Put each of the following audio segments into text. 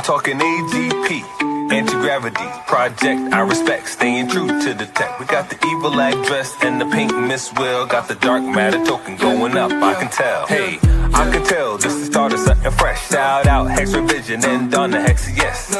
talking AGP, anti-gravity project. I respect, staying true to the tech. We got the evil address and the pink Miss Will. Got the dark matter token going up, I can tell. Hey, I can tell this is the start of something fresh. Shout out Hex Revision and Donna Hex, yes.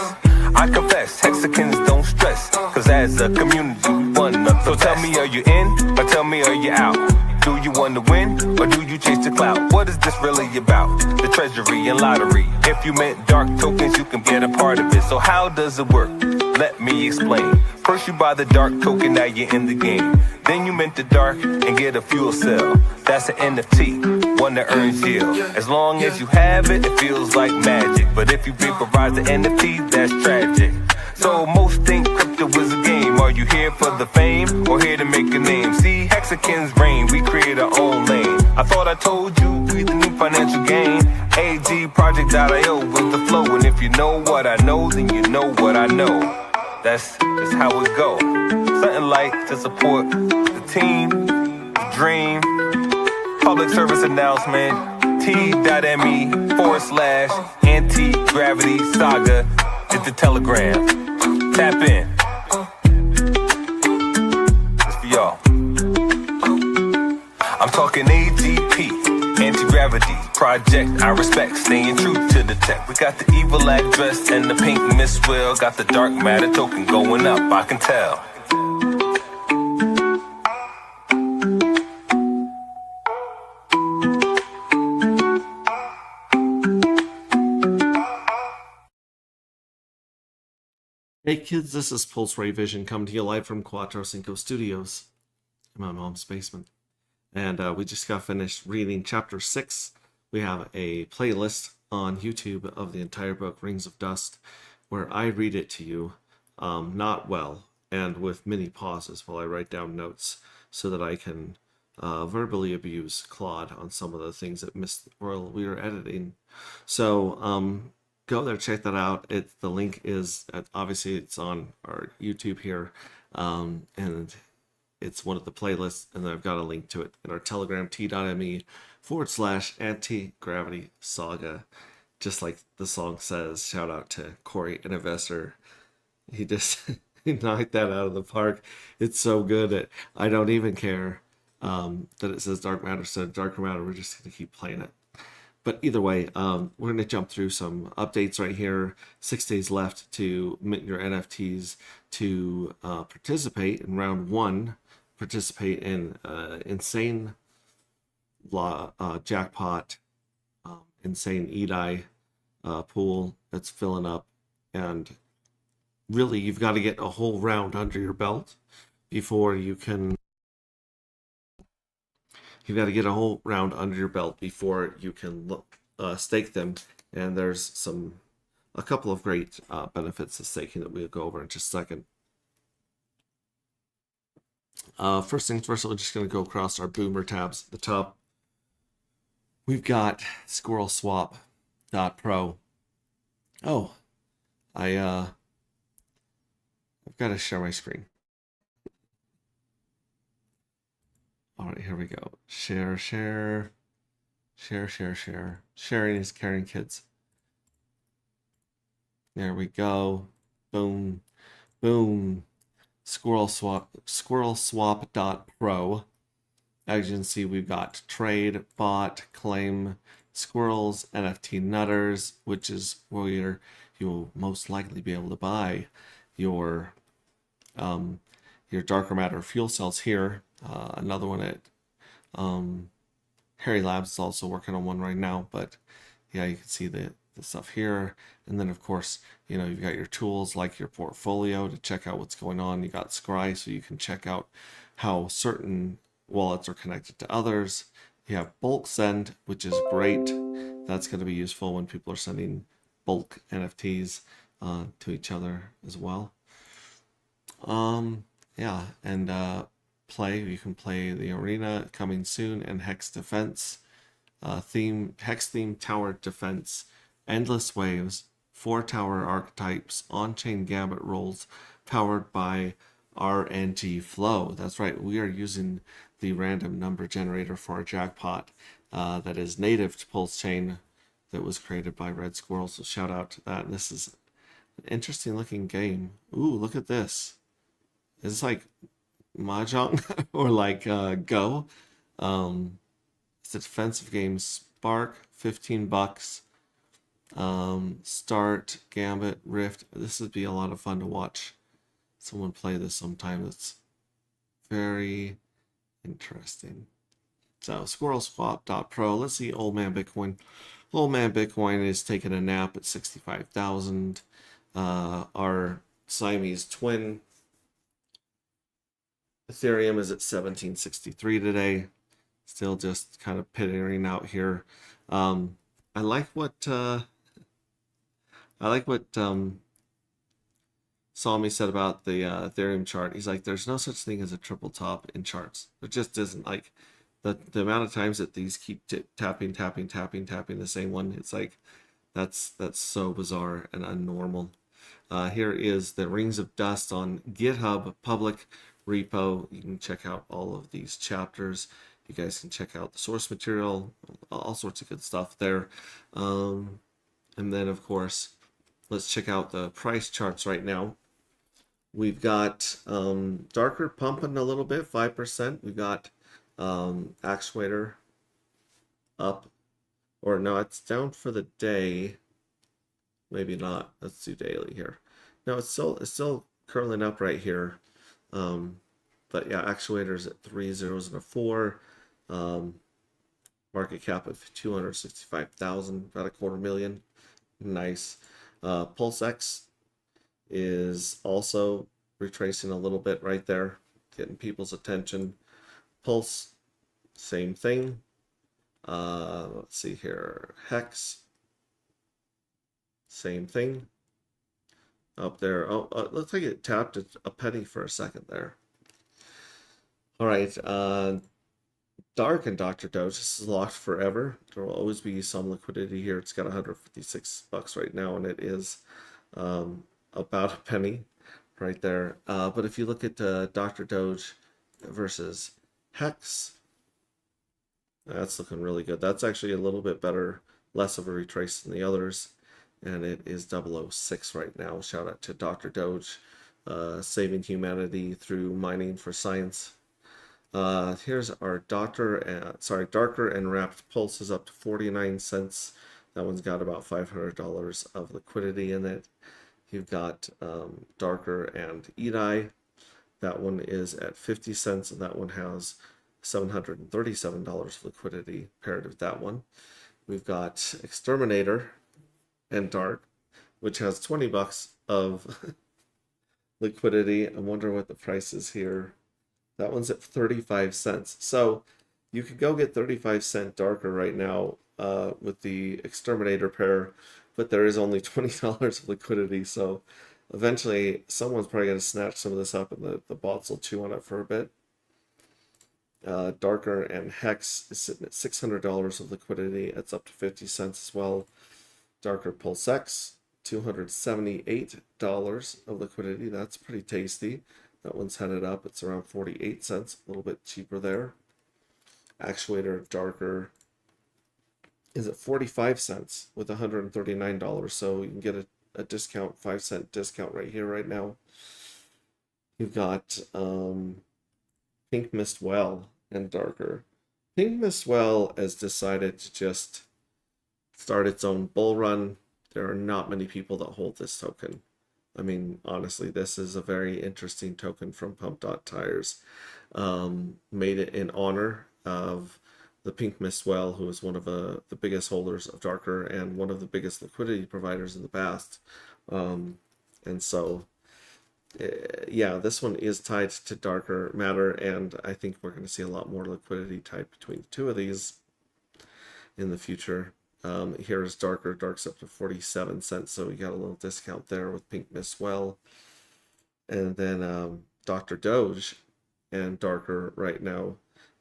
I confess, Hexicans don't stress, cause as a community we one up. So tell me, are you in, or tell me, are you out? Do you want to win, or do you chase the clout? What is this really about? The treasury and lottery. If you meant dark tokens, you can get a part of it. So how does it work? Let me explain. First you buy the dark token, now you're in the game. Then you mint the dark and get a fuel cell. That's an NFT, one that earns yield. As long as you have it, it feels like magic. But if you vaporize the NFT, that's tragic. So most think crypto is a game. Are you here for the fame, or here to make a name? See, Hexicans reign, we create our own lane. I thought I told you, we the new financial gain. AGproject.io with the flow. And if you know what I know, then you know what I know. That's just how it go. Something like to support the team, the dream. Public service announcement, t.me/anti-gravity saga. It's the Telegram. Tap in. It's for y'all. I'm talking AGP, anti-gravity project. I respect, staying true to the tech. We got the evil address and the pink Miss Will. Got the dark matter token going up, I can tell. Hey kids, this is Pulse Ray Vision coming to you live from Cuatro Cinco Studios in my mom's basement. And we just got finished reading chapter 6. We have a playlist on YouTube of the entire book, Rings of Dust, where I read it to you, not well, and with many pauses while I write down notes so that I can verbally abuse Claude on some of the things that we were editing. So, go there, check that out. The link is obviously it's on our YouTube here, and it's one of the playlists, and I've got a link to it in our Telegram, t.me/anti-gravity saga. Just like the song says, shout out to Corey, an investor. He just knocked that out of the park. It's so good. I don't even care that it says dark matter instead of darker matter. We're just going to keep playing it. But either way, we're going to jump through some updates right here. 6 days left to mint your NFTs to participate in round 1. Participate in insane jackpot, insane EDI pool that's filling up. And really, you've got to get a whole round under your belt before you can... You've got to get a whole round under your belt before you can stake them. And there's a couple of great benefits of staking that we'll go over in just a second. First things first, we're just going to go across our Boomer tabs at the top. We've got squirrelswap.pro. Oh, I've got to share my screen. All right, here we go. Share. Sharing is caring, kids. There we go. Boom. Squirrelswap.pro. As you can see, we've got trade, bot, claim, squirrels, NFT nutters, which is where you'll most likely be able to buy your darker matter fuel cells here. Another one at Harry Labs is also working on one right now, but yeah, you can see the stuff here. And then of course, you've got your tools like your portfolio to check out what's going on. You got Scry, so you can check out how certain wallets are connected to others. You have bulk send, which is great. That's going to be useful when people are sending bulk NFTs to each other as well. Yeah, and play. You can play the arena coming soon, and Hex Defense, Hex theme tower defense, endless waves, 4 tower archetypes, on-chain gambit rolls, powered by RNG Flow. That's right, we are using the random number generator for our jackpot that is native to Pulse Chain that was created by Red Squirrel. So shout out to that. And this is Interesting looking game. Ooh, look at this. It's like Mahjong or like Go. It's a defensive game. Spark, $15. Start, Gambit, Rift. This would be a lot of fun to watch someone play this sometime. It's very interesting. So squirrelswap.pro. Let's see Old Man Bitcoin. Old Man Bitcoin is taking a nap at 65,000. Our Siamese twin Ethereum is at 1763 today. Still just kind of pittering out here. I like what Salmi said about the Ethereum chart. He's like, there's no such thing as a triple top in charts. There just isn't. Like the amount of times that these keep tapping the same one. It's like that's so bizarre and unnormal. Here is the Rings of Dust on GitHub public repo. You can check out all of these chapters. You guys can check out the source material, all sorts of good stuff there. And then, of course, let's check out the price charts right now. We've got Darker pumping a little bit, 5%. We've got Actuator up, or no, it's down for the day. Maybe not. Let's do daily here. No, it's still curling up right here. But yeah, Actuator's at 3 zeros and a 4. Market cap of 265,000, about $250,000. Nice. PulseX is also retracing a little bit right there, getting people's attention. Pulse, same thing. Let's see here. Hex, same thing. Up there. Oh, looks like it tapped a penny for a second there. All right. Dark and Dr. Doge, this is locked forever. There will always be some liquidity here. It's got $156 right now, and it is about a penny right there. But if you look at Dr. Doge versus Hex, that's looking really good. That's actually a little bit better, less of a retrace than the others, and it is 006 right now. Shout out to Dr. Doge, saving humanity through mining for science. Here's our darker and wrapped pulses up to 49 cents. That one's got about $500 of liquidity in it. You've got darker and Edai. That one is at 50 cents, and that one has $737 of liquidity paired with that one. We've got Exterminator and Dark, which has $20 of liquidity. I wonder what the price is here. That one's at 35 cents. So you could go get 35-cent darker right now with the Exterminator pair, but there is only $20 of liquidity. So eventually someone's probably going to snatch some of this up, and the bots will chew on it for a bit. Darker and Hex is sitting at $600 of liquidity. It's up to 50 cents as well. Darker PulseX, $278 of liquidity. That's pretty tasty. That one's headed up. It's around 48 cents, a little bit cheaper there. Actuator Darker is at 45 cents with $139. So you can get a discount, 5-cent discount right here, right now. You've got Pink Mist Well and Darker. Pink Mist Well has decided to just start its own bull run. There are not many people that hold this token. I mean, honestly, this is a very interesting token from Pump.Tires. Made it in honor of the Pink Mist Well, who is one of the biggest holders of Darker and one of the biggest liquidity providers in the past. And so, yeah, this one is tied to Darker Matter, and I think we're going to see a lot more liquidity tied between the two of these in the future. Here's Darker. Dark's up to 47 cents, so we got a little discount there with Pink Mist Well. And then Dr. Doge and Darker right now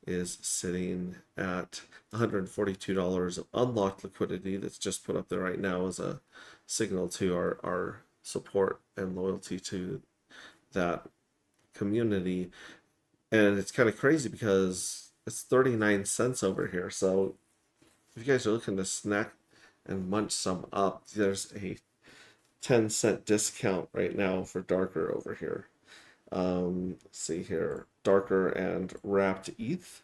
is sitting at $142 of unlocked liquidity that's just put up there right now as a signal to our support and loyalty to that community. And it's kind of crazy because it's 39 cents over here. So if you guys are looking to snack and munch some up, there's a 10-cent discount right now for darker over here. Let's see here, darker and wrapped ETH.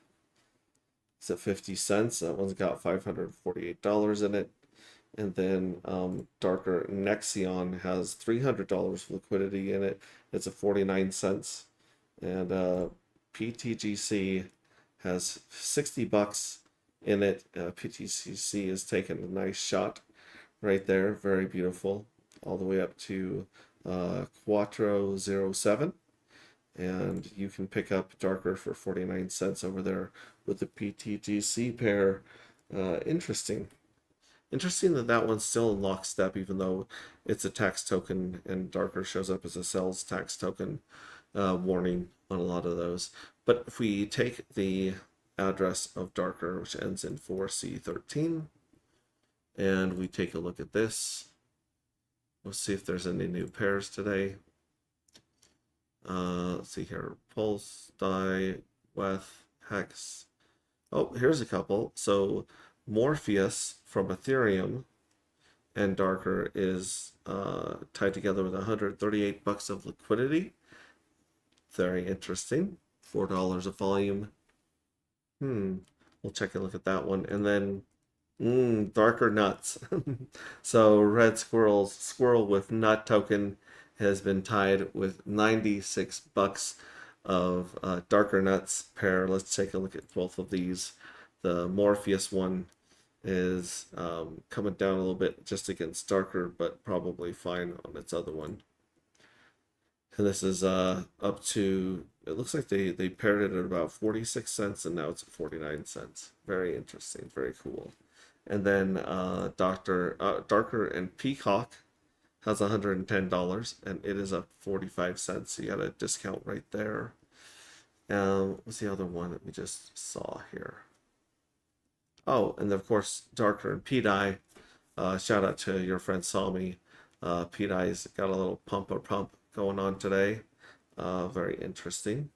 It's at 50 cents. That one's got $548 in it. And then darker Nexion has $300 liquidity in it. It's at 49 cents. And PTGC has 60 bucks in it. PTGC is taking a nice shot right there. Very beautiful. All the way up to Quattro07. And you can pick up darker for 49 cents over there with the PTGC pair. Interesting. Interesting that that one's still in lockstep, even though it's a tax token and darker shows up as a sales tax token warning on a lot of those. But if we take the address of darker, which ends in 4C13, and we take a look at this, we'll see if there's any new pairs today. Let's see here, Pulse, Die, Weth, Hex. Oh, here's a couple. So Morpheus from Ethereum and darker is tied together with 138 bucks of liquidity. Very interesting. $4 a volume. We'll check a look at that one. And then darker nuts. So red squirrel with nut token has been tied with 96 bucks of darker nuts pair. Let's take a look at both of these. The Morpheus one is coming down a little bit just against darker, but probably fine on its other one. And this is up to, it looks like they paired it at about 46 cents and now it's at 49 cents. Very interesting, very cool. And then darker and Peacock has $110 and it is up 45 cents. So you got a discount right there. What's the other one that we just saw here? Oh, and of course, darker and P-Dye. Shout out to your friend Sami. P-Dye's got a little pump going on today. Very interesting.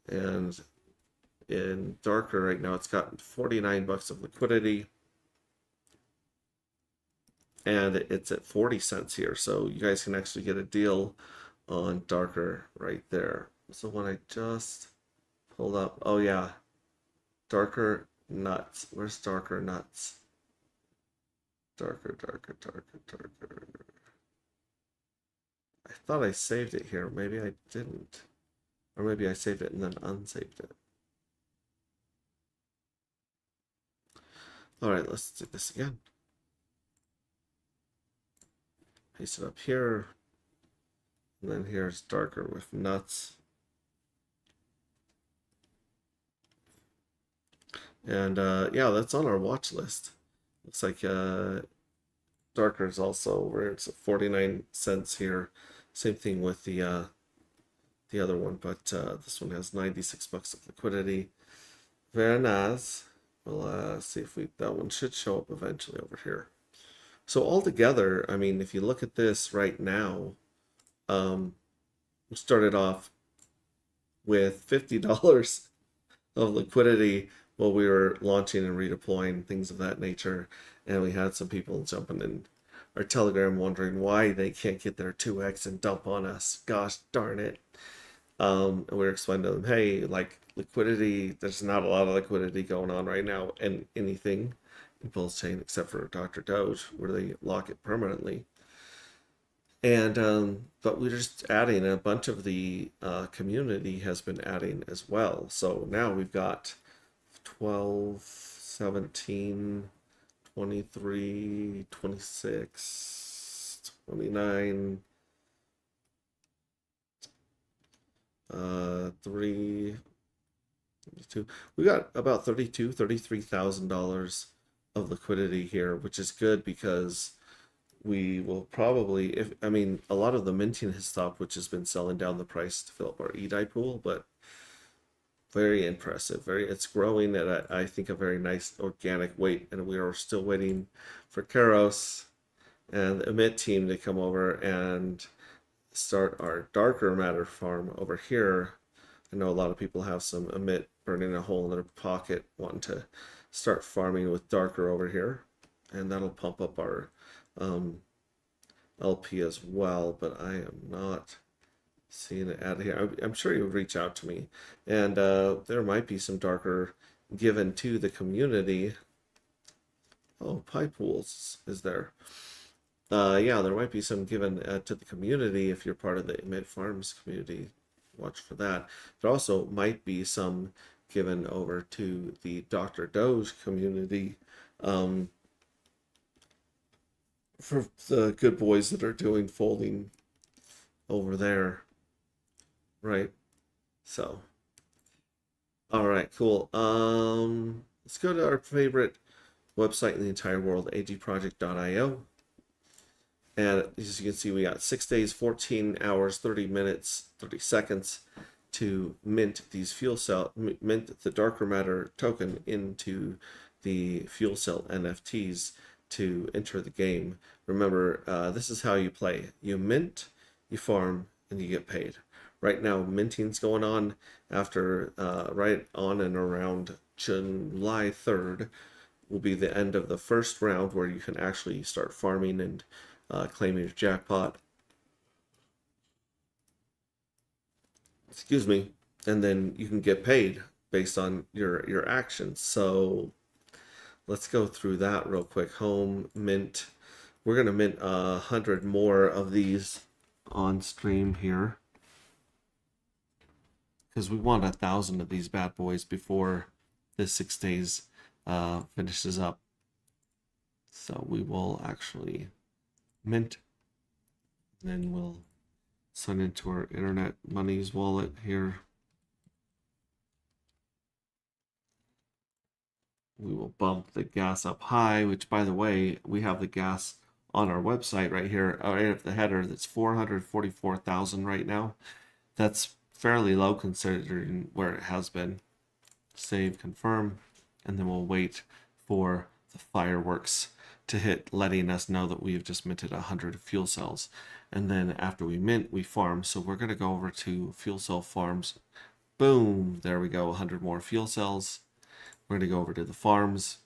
And in darker right now, it's got 49 bucks of liquidity. And it's at 40 cents here. So you guys can actually get a deal on darker right there. So when I just pulled up, oh yeah, darker nuts. Where's darker nuts? Darker. I thought I saved it here. Maybe I didn't. Or maybe I saved it and then unsaved it. All right, let's do this again. Paste it up here. And then here's darker with nuts. And yeah, that's on our watch list. Looks like darker is also where it's at 49 cents here. Same thing with the other one, but this one has 96 bucks of liquidity. Very nice. We'll see if that one should show up eventually over here. So altogether, I mean, if you look at this right now, we started off with $50 of liquidity while we were launching and redeploying, things of that nature. And we had some people jumping in our Telegram wondering why they can't get their 2x and dump on us. Gosh darn it. And we were explaining to them, hey, like liquidity, there's not a lot of liquidity going on right now in anything in Pulse Chain except for Dr. Doge, where they lock it permanently. And but we're just adding, a bunch of the community has been adding as well. So now we've got 12, 17, 23, 26, 29, 3, 32. We got about $33,000 of liquidity here, which is good because we will probably, I mean, a lot of the minting has stopped, which has been selling down the price to fill up our EDI pool, but very impressive. It's growing at, I think, a very nice organic weight, and we are still waiting for Keros and the Emit team to come over and start our darker matter farm over here. I know a lot of people have some Emit burning a hole in their pocket, wanting to start farming with darker over here, and that'll pump up our LP as well, but I am not seeing it out here. I'm sure you would reach out to me, and there might be some darker given to the community. Oh, Pie Pools is there. Yeah, there might be some given to the community if you're part of the Emit Farms community. Watch for that. There also might be some given over to the Dr. Doge community um, for the good boys that are doing folding over there, right? So, all right, cool. Let's go to our favorite website in the entire world, agproject.io. And as you can see, we got 6 days, 14 hours, 30 minutes, 30 seconds to mint these mint the darker matter token into the fuel cell NFTs to enter the game. Remember, this is how you play. You mint, you farm, and you get paid. Right now, minting's going on after right on and around July 3rd will be the end of the first round where you can actually start farming and claiming your jackpot. Excuse me. And then you can get paid based on your actions. So let's go through that real quick. Home, mint. We're gonna mint 100 more of these on stream here because we want 1,000 of these bad boys before this 6 days finishes up. So we will actually mint, then we'll sign into our internet monies wallet here. We will bump the gas up high, which, by the way, we have the gas on our website right here, right at the header. That's 444,000 right now. That's fairly low considering where it has been. Save, confirm, and then we'll wait for the fireworks to hit, letting us know that we've just minted 100 fuel cells. And then after we mint, we farm. So we're going to go over to fuel cell farms. Boom, there we go, 100 more fuel cells. We're going to go over to the farms.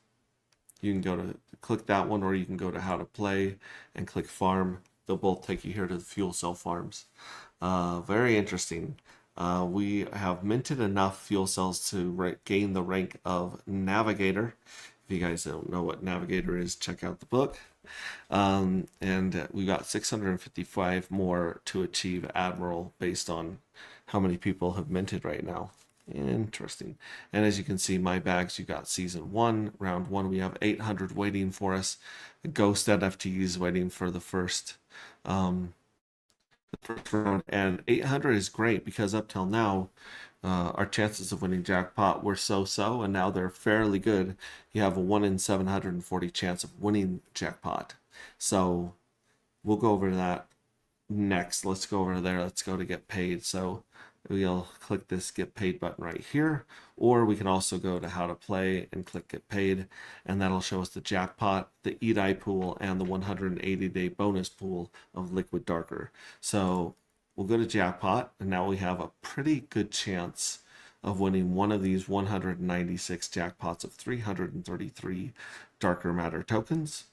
You can go to click that one, or you can go to how to play and click farm. They'll both take you here to the fuel cell farms. Very interesting. We have minted enough fuel cells to gain the rank of Navigator. If you guys don't know what Navigator is, check out the book. And we got 655 more to achieve Admiral based on how many people have minted right now. Interesting. And as you can see, my bags, you got season 1, round 1. We have 800 waiting for us. Ghost NFTs waiting for the first round. And 800 is great because up till now, our chances of winning jackpot were so-so, and now they're fairly good. You have a 1 in 740 chance of winning jackpot. So we'll go over that next. Let's go over there. Let's go to get paid. So we'll click this get paid button right here, or we can also go to how to play and click get paid, and that'll show us the jackpot, the EDI pool, and the 180-day bonus pool of liquid darker. So we'll go to jackpot, and now we have a pretty good chance of winning one of these 196 jackpots of 333 darker matter tokens.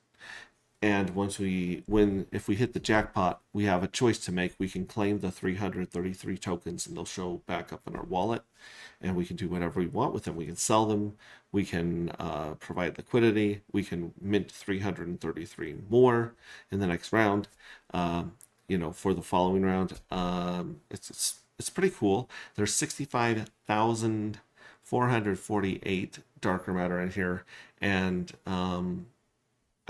And once we win, if we hit the jackpot, we have a choice to make. We can claim the 333 tokens and they'll show back up in our wallet, and we can do whatever we want with them. We can sell them, we can provide liquidity, we can mint 333 more in the next round, for the following round. It's pretty cool. There's 65,448 darker matter in here, and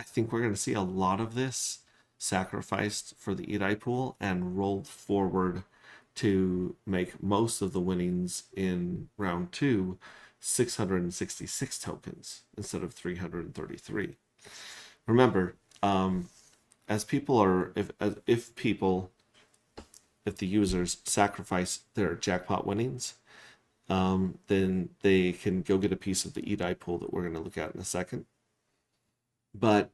I think we're going to see a lot of this sacrificed for the EDI pool and rolled forward to make most of the winnings in round 2 666 tokens instead of 333. Remember, if the users sacrifice their jackpot winnings, then they can go get a piece of the EDI pool that we're going to look at in a second. But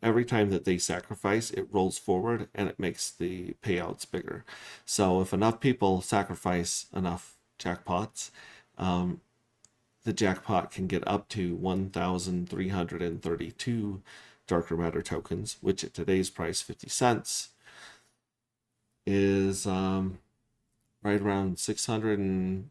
every time that they sacrifice, it rolls forward and it makes the payouts bigger. So if enough people sacrifice enough jackpots, the jackpot can get up to 1,332 darker matter tokens, which at today's price, 50 cents, is right around $650.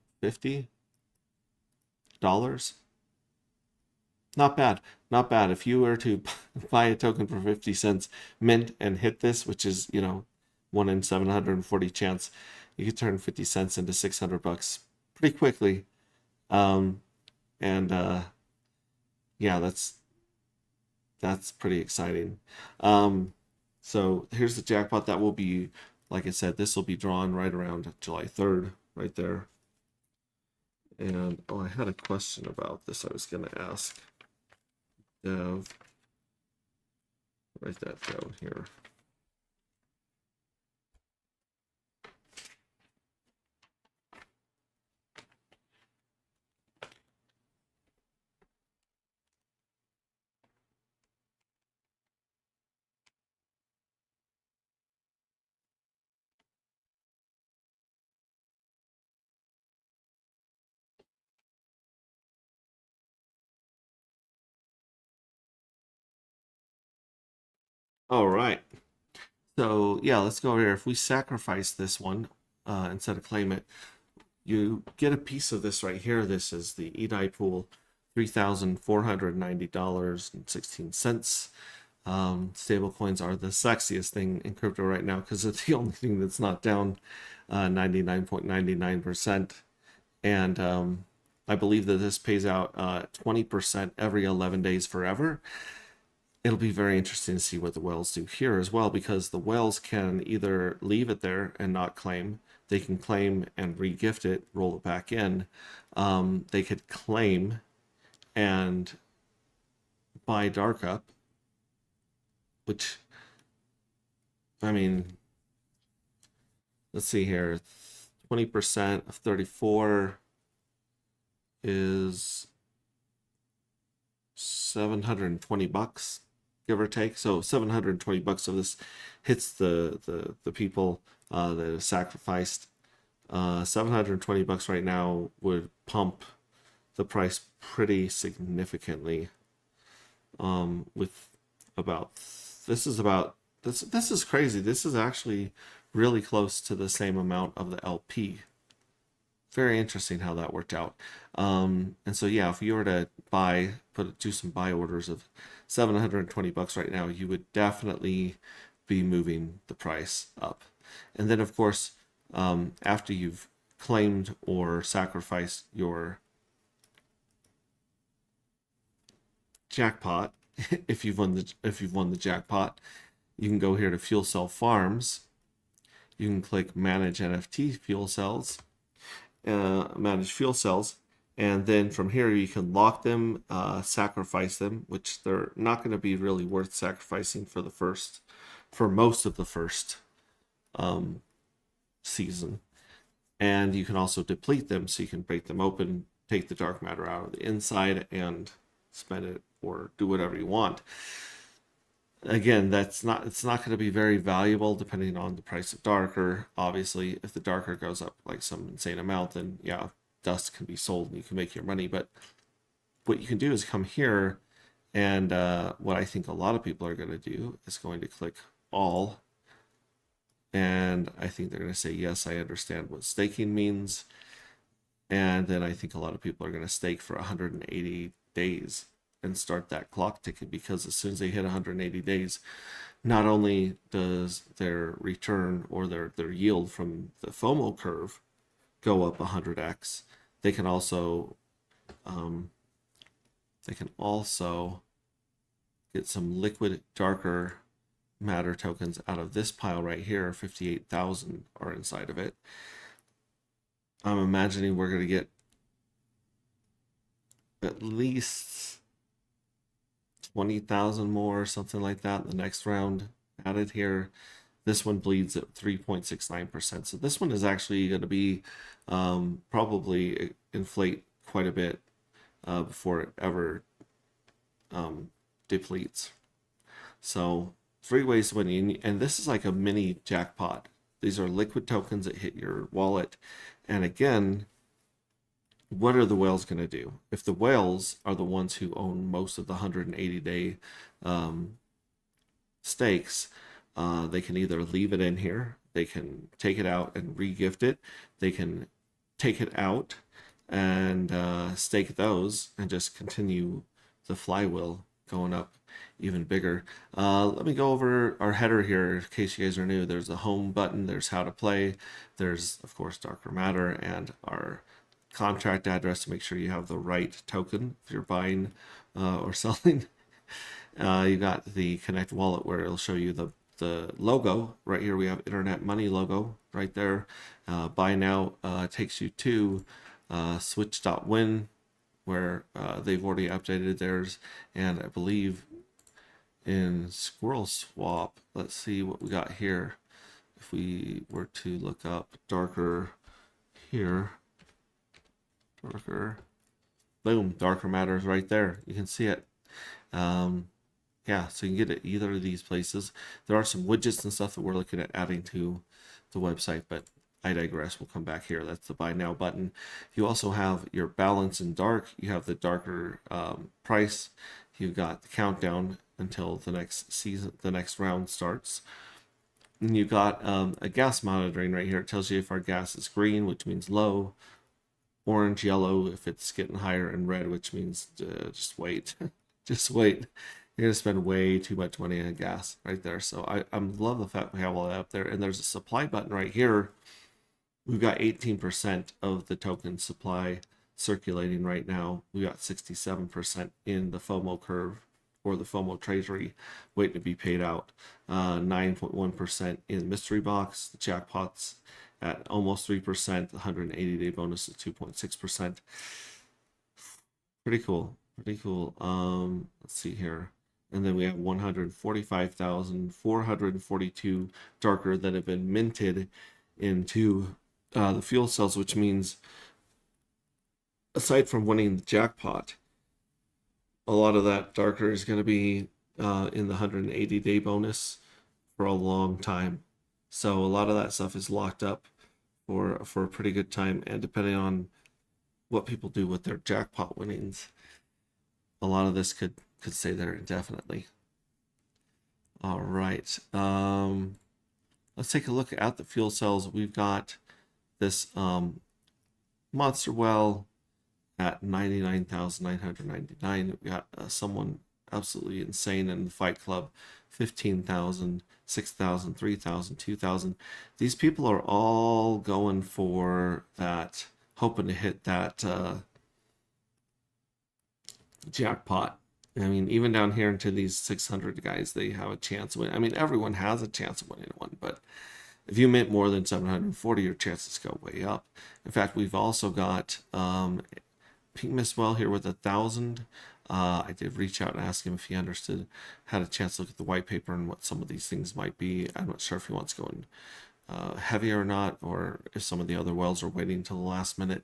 Not bad. Not bad. If you were to buy a token for 50 cents mint and hit this, which is, 1 in 740 chance, you could turn 50 cents into $600 pretty quickly. And yeah, that's pretty exciting. So here's the jackpot that will be, like I said, this will be drawn right around July 3rd, right there. And I had a question about this I was going to ask Dev. Write that down here. All right. So yeah, let's go over here. If we sacrifice this one instead of claim it, you get a piece of this right here. This is the EDI pool, $3,490.16. Stable coins are the sexiest thing in crypto right now because it's the only thing that's not down 99.99%. And I believe that this pays out 20% every 11 days forever. It'll be very interesting to see what the whales do here as well, because the whales can either leave it there and not claim. They can claim and re-gift it, roll it back in. They could claim and buy dark up, which, I mean, let's see here. 20% of 34 is $720, give or take. So $720 of this hits the people that have sacrificed. $720 right now would pump the price pretty significantly. With about this is crazy. This is actually really close to the same amount of the LP. Very interesting how that worked out. And so yeah, if you were to do some buy orders of $720 right now, you would definitely be moving the price up. And then of course, after you've claimed or sacrificed your jackpot, if you've won the jackpot, you can go here to Fuel Cell Farms. You can click Manage NFT Fuel Cells. Manage fuel cells, and then from here you can lock them, sacrifice them, which they're not going to be really worth sacrificing for most of the first season. And you can also deplete them, so you can break them open, take the dark matter out of the inside, and spend it or do whatever you want. Again, it's not going to be very valuable depending on the price of darker. Obviously, if the darker goes up like some insane amount, then yeah, dust can be sold and you can make your money. But what you can do is come here, and what I think a lot of people are going to do is going to click all, and I think they're going to say, yes, I understand what staking means. And then I think a lot of people are going to stake for 180 days and start that clock ticking, because as soon as they hit 180 days, not only does their return or their yield from the FOMO curve go up 100x, they can also get some liquid darker matter tokens out of this pile right here. 58,000 are inside of it. I'm imagining we're going to get at least 20,000 more or something like that in the next round added here. This one bleeds at 3.69%. So this one is actually going to be probably inflate quite a bit before it ever depletes. So 3 ways to win, and this is like a mini jackpot. These are liquid tokens that hit your wallet. And again, what are the whales going to do? If the whales are the ones who own most of the 180-day stakes, they can either leave it in here, they can take it out and re-gift it, they can take it out and stake those and just continue the flywheel going up even bigger. Let me go over our header here in case you guys are new. There's a home button, there's how to play, there's of course darker matter, and our contract address to make sure you have the right token if you're buying or selling. You got the Connect Wallet where it'll show you the logo. Right here we have Internet Money logo right there. Buy Now takes you to switch.win where they've already updated theirs, and I believe in Squirrel Swap, let's see what we got here. If we were to look up darker here, darker, boom, darker matter is right there. You can see it. Yeah, so you can get it either of these places. There are some widgets and stuff that we're looking at adding to the website, but I digress. We'll come back here. That's the buy now button. You also have your balance in dark. You have the darker price. You've got the countdown until the next round starts. And you've got a gas monitoring right here. It tells you if our gas is green, which means low, orange, yellow if it's getting higher, and red, which means just wait. Just wait. You're gonna spend way too much money on gas right there. So I love the fact we have all that up there. And there's a supply button right here. We've got 18% of the token supply circulating right now. We got 67% in the FOMO curve or the FOMO treasury waiting to be paid out. 9.1% in mystery box. The jackpots at almost 3%. The 180-day bonus is 2.6%. Pretty cool. Pretty cool. Let's see here. And then we have 145,442 darker that have been minted into the fuel cells, which means aside from winning the jackpot, a lot of that darker is going to be in the 180-day bonus for a long time. So a lot of that stuff is locked up for a pretty good time, and depending on what people do with their jackpot winnings, a lot of this could stay there indefinitely. All right. Let's take a look at the fuel cells. We've got this Monster Well at 99,999. We got someone absolutely insane in the Fight Club, 15,000, 6,000, 3,000, 2,000. These people are all going for that, hoping to hit that jackpot. I mean, even down here into these 600 guys, they have a chance of winning. I mean, everyone has a chance of winning one, but if you mint more than 740, your chances go way up. In fact, we've also got Pink Miss Well here with 1,000. I did reach out and ask him if he understood, had a chance to look at the white paper and what some of these things might be. I'm not sure if he wants to go in heavy or not, or if some of the other wells are waiting until the last minute,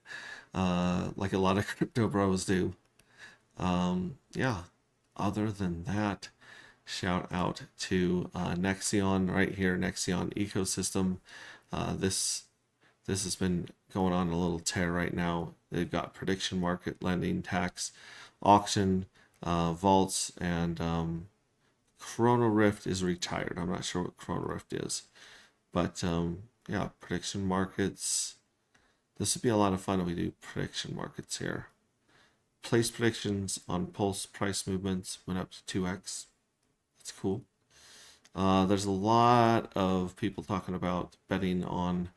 like a lot of crypto bros do. Yeah, other than that, shout out to Nexion right here, Nexion ecosystem. This has been going on a little tear right now. They've got prediction market, lending, tax, auction, vaults, and Chrono Rift is retired. I'm not sure what Chrono Rift is, but yeah, prediction markets. This would be a lot of fun if we do prediction markets here. Place predictions on pulse price movements went up to 2x. That's cool. There's a lot of people talking about betting on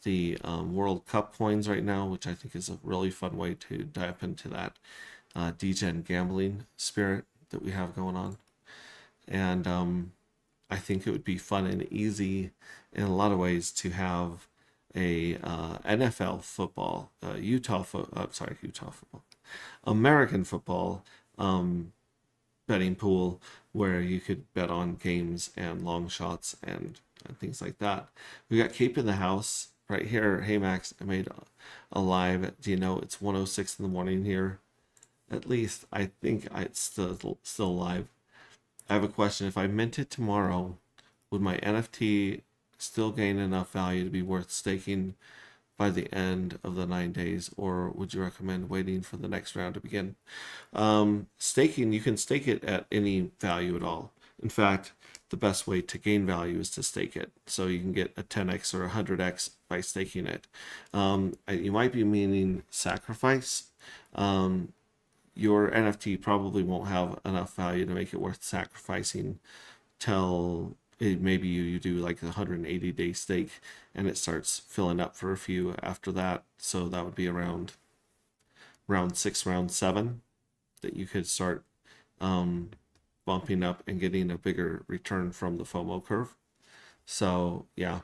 the World Cup coins right now, which I think is a really fun way to dive into that degen gambling spirit that we have going on. And I think it would be fun and easy in a lot of ways to have a NFL football, Utah football, American football betting pool where you could bet on games and long shots and things like that. We got Cape in the house right here. Hey Max, I made a live. Do you know it's 1:06 in the morning here? At least I think it's still live. I have a question. If I mint it tomorrow, would my NFT still gain enough value to be worth staking by the end of the 9 days, or would you recommend waiting for the next round to begin? Staking, you can stake it at any value at all. In fact, the best way to gain value is to stake it. So you can get a 10x or a 100x by staking it. You might be meaning sacrifice. Your NFT probably won't have enough value to make it worth sacrificing till maybe you do like a 180-day stake and it starts filling up for a few after that. So that would be around round 6, round 7 that you could start bumping up and getting a bigger return from the FOMO curve. So yeah,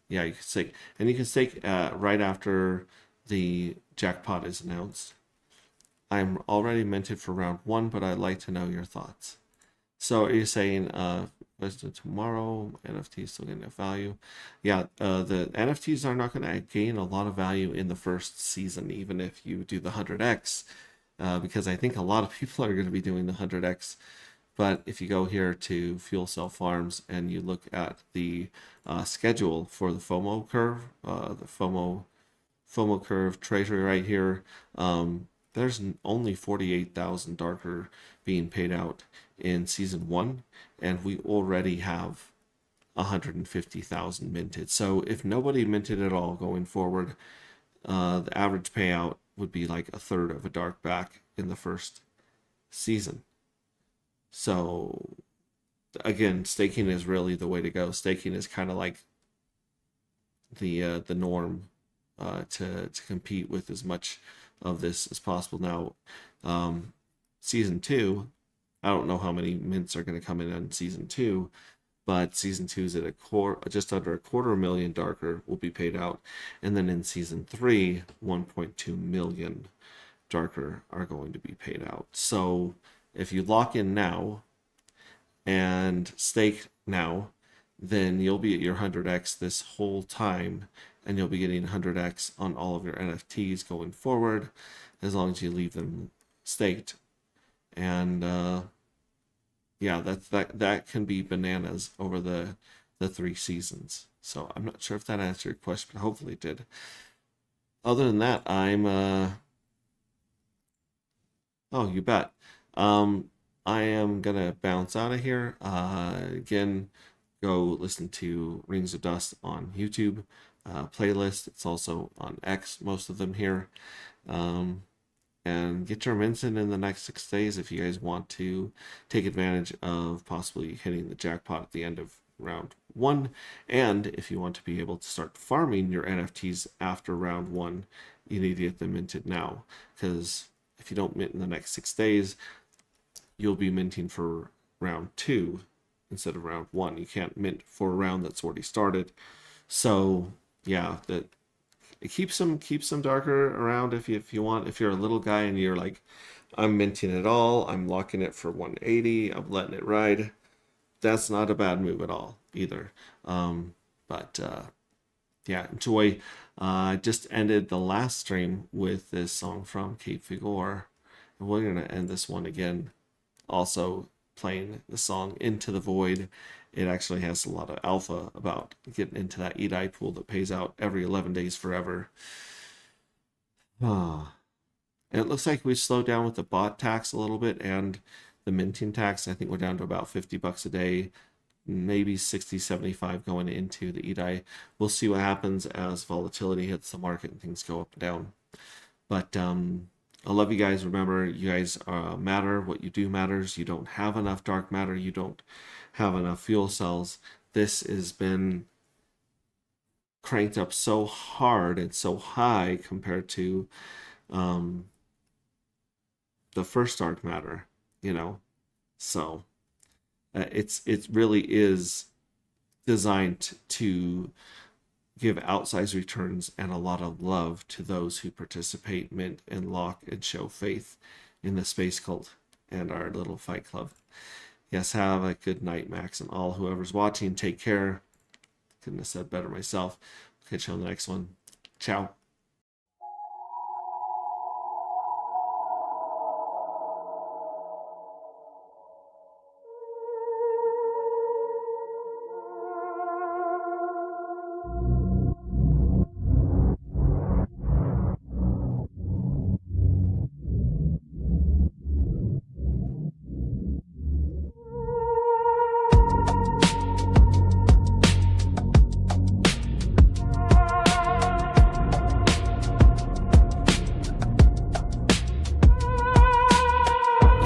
you can stake, and you can stake right after the jackpot is announced. I'm already minted for round 1, but I'd like to know your thoughts. So are you saying tomorrow NFTs still getting enough value? Yeah, the NFTs are not going to gain a lot of value in the first season, even if you do the 100x, because I think a lot of people are going to be doing the 100x. But if you go here to Fuel Cell Farms and you look at the schedule for the FOMO curve, the FOMO curve treasury right here, there's only 48,000 darker being paid out in season 1, and we already have 150,000 minted. So if nobody minted at all going forward, the average payout would be like a third of a dark back in the first season. So again, staking is really the way to go. Staking is kind of like the norm to compete with as much of this as possible. Now, season 2, I don't know how many mints are going to come in on season 2, but season 2 is at just under 250,000 darker will be paid out, and then in season 3, 1.2 million darker are going to be paid out. So if you lock in now and stake now, then you'll be at your 100x this whole time, and you'll be getting 100x on all of your NFTs going forward, as long as you leave them staked. And yeah, that can be bananas over the 3 seasons. So I'm not sure if that answered your question, but hopefully it did. Other than that, oh, you bet. I am gonna bounce out of here. Again, go listen to Rings of Dust on YouTube playlist. It's also on X, most of them here. And get your mints in the next 6 days if you guys want to take advantage of possibly hitting the jackpot at the end of round 1. And if you want to be able to start farming your NFTs after round 1, you need to get them minted now. Because if you don't mint in the next 6 days, you'll be minting for round 2 instead of round 1. You can't mint for a round that's already started. So yeah, that it keeps them darker around if you want. If you're a little guy and you're like, I'm minting it all, I'm locking it for 180, I'm letting it ride, that's not a bad move at all either. But yeah, enjoy. Just ended the last stream with this song from Kate Figure, and we're gonna end this one again also playing the song Into the Void. It actually has a lot of alpha about getting into that EDI pool that pays out every 11 days forever. And it looks like we slowed down with the bot tax a little bit and the minting tax. I think we're down to about $50 a day, maybe 60, 75 going into the EDI. We'll see what happens as volatility hits the market and things go up and down. But I love you guys. Remember, you guys matter. What you do matters. You don't have enough dark matter. You don't have enough fuel cells. This has been cranked up so hard and so high compared to the first dark matter, so it really is designed to give outsized returns and a lot of love to those who participate, mint, and lock, and show faith in the space cult and our little fight club. Yes, have a good night, Max, and all whoever's watching. Take care. Couldn't have said better myself. Catch you on the next one. Ciao.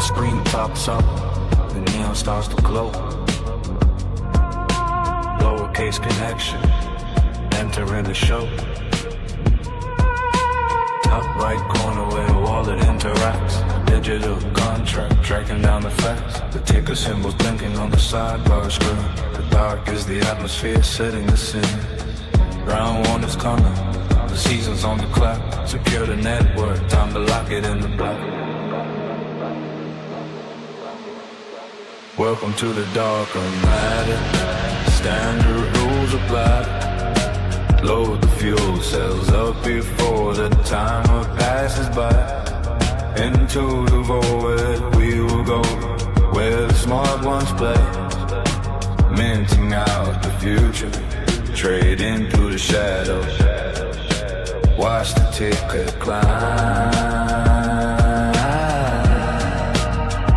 screen pops up, the neon starts to glow. Lowercase connection, entering the show. Top right corner where the wallet interacts. Digital contract, tracking down the facts. The ticker symbols blinking on the sidebar screen. The dark is the atmosphere setting the scene. Round one is coming, the season's on the clock. Secure the network, time to lock it in the block. Welcome to the darker matter. Standard rules apply. Load the fuel cells up before the timer passes by. Into the void we will go, where the smart ones play. Minting out the future, trading through the shadows. Watch the ticker climb.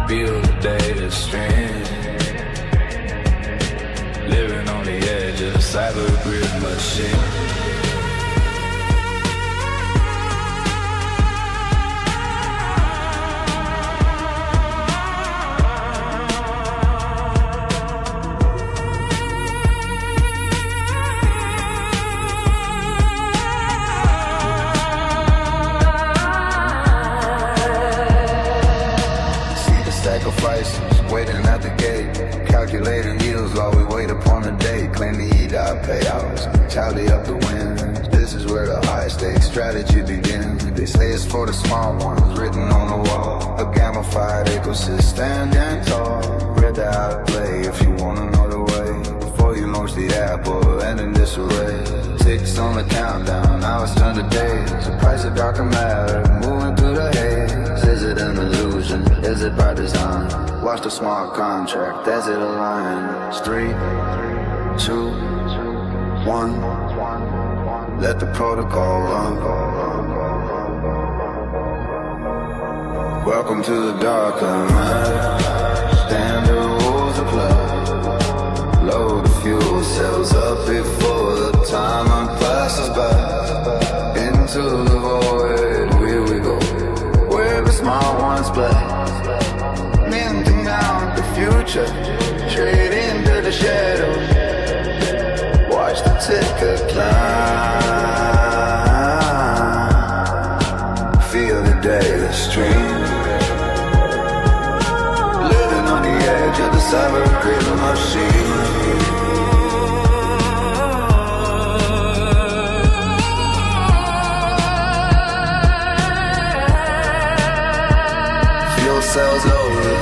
Feel the data stream. Living on the edge of the cyber grid machine. Sacrifices, waiting at the gate, calculating yields while we wait upon the day. Claim the EDOT payouts, tally up the wins. This is where the high stakes strategy begins. They say it's for the smart ones, written on the wall. A gamified ecosystem, standing tall. Read the how to play if you wanna know the way. Before you launch the app or end in disarray. Ticks on the countdown, now it's turned to days. The price of darker matter, moving through the haze. Is it an illusion? Is it by design? Watch the smart contract as it aligns. 3, 2, 1. Let the protocol run. Welcome to the darker matter. Standard rules apply. Load the fuel cells up before the timer passes by. Into the void, here we go, where the smart ones play. Minting out the future, trade into the shadows. Watch the ticker climb. Feel the data stream. Living on the edge of the cyber grid machine. Cells loaded,